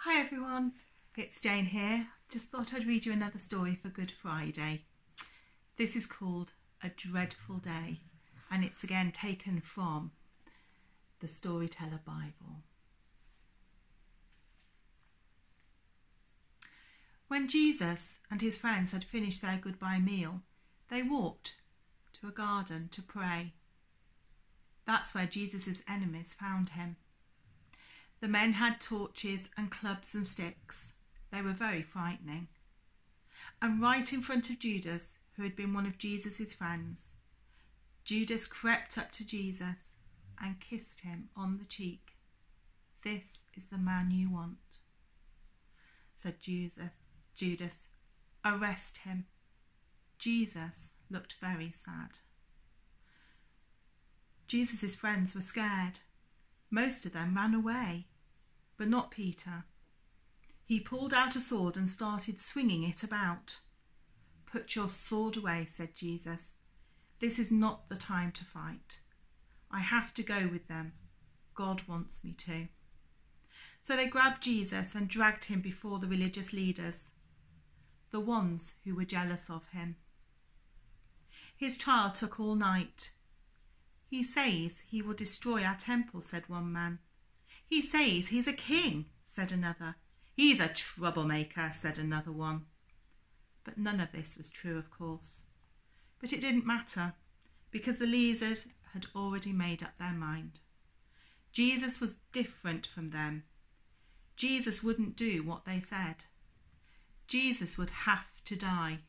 Hi everyone, it's Jane here. Just thought I'd read you another story for Good Friday. This is called A Dreadful Day, and it's again taken from the Storyteller Bible. When Jesus and his friends had finished their goodbye meal, they walked to a garden to pray. That's where Jesus' enemies found him. The men had torches and clubs and sticks. They were very frightening. And right in front of Judas, who had been one of Jesus' friends, Judas crept up to Jesus and kissed him on the cheek. "This is the man you want," said Judas. "Arrest him." Jesus looked very sad. Jesus' friends were scared. Most of them ran away, but not Peter. He pulled out a sword and started swinging it about. "Put your sword away," said Jesus. "This is not the time to fight. I have to go with them. God wants me to." So they grabbed Jesus and dragged him before the religious leaders, the ones who were jealous of him. His trial took all night. "He says he will destroy our temple," said one man. "He says he's a king," said another. "He's a troublemaker," said another one. But none of this was true, of course. But it didn't matter, because the leaders had already made up their mind. Jesus was different from them. Jesus wouldn't do what they said. Jesus would have to die.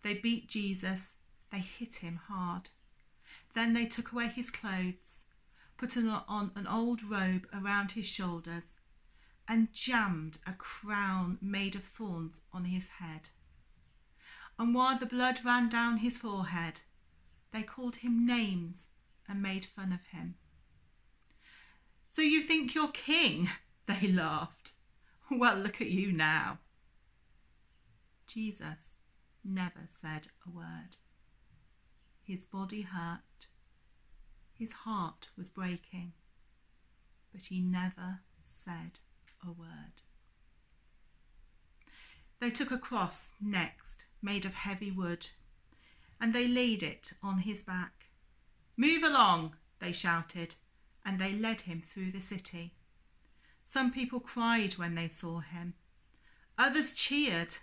They beat Jesus. They hit him hard. Then they took away his clothes, put on an old robe around his shoulders, and jammed a crown made of thorns on his head. And while the blood ran down his forehead, they called him names and made fun of him. "So you think you're king?" they laughed. "Well, look at you now." Jesus never said a word. His body hurt. His heart was breaking. But he never said a word. They took a cross next, made of heavy wood, and they laid it on his back. "Move along," they shouted, and they led him through the city. Some people cried when they saw him. Others cheered,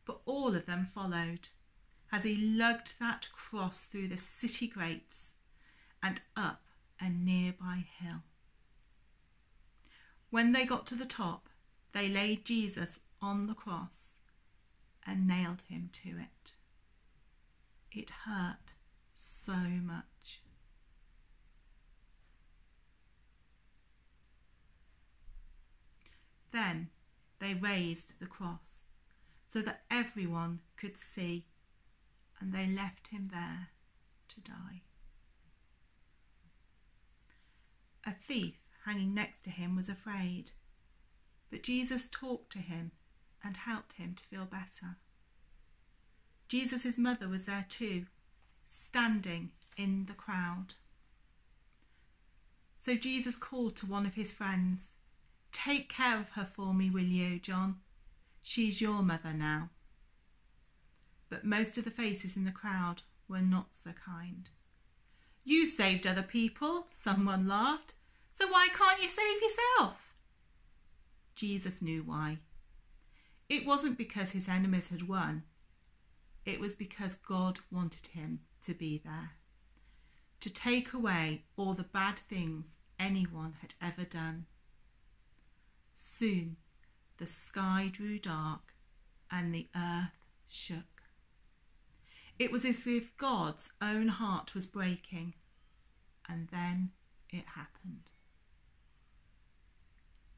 but all of them followed as he lugged that cross through the city gates and up a nearby hill. When they got to the top, they laid Jesus on the cross and nailed him to it. It hurt so much. Then they raised the cross so that everyone could see, and they left him there to die. A thief hanging next to him was afraid, but Jesus talked to him and helped him to feel better. Jesus' mother was there too, standing in the crowd. So Jesus called to one of his friends, "Take care of her for me, will you, John? She's your mother now." But most of the faces in the crowd were not so kind. "You saved other people," someone laughed. "So why can't you save yourself?" Jesus knew why. It wasn't because his enemies had won. It was because God wanted him to be there, to take away all the bad things anyone had ever done. Soon the sky grew dark and the earth shook. It was as if God's own heart was breaking, and then it happened.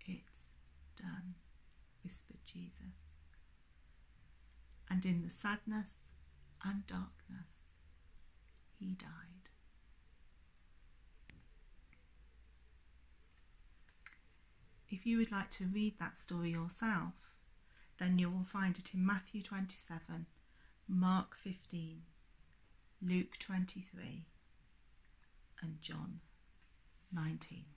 "It's done," whispered Jesus. And in the sadness and darkness, he died. If you would like to read that story yourself, then you will find it in Matthew 27, Mark 15, Luke 23, and John 19.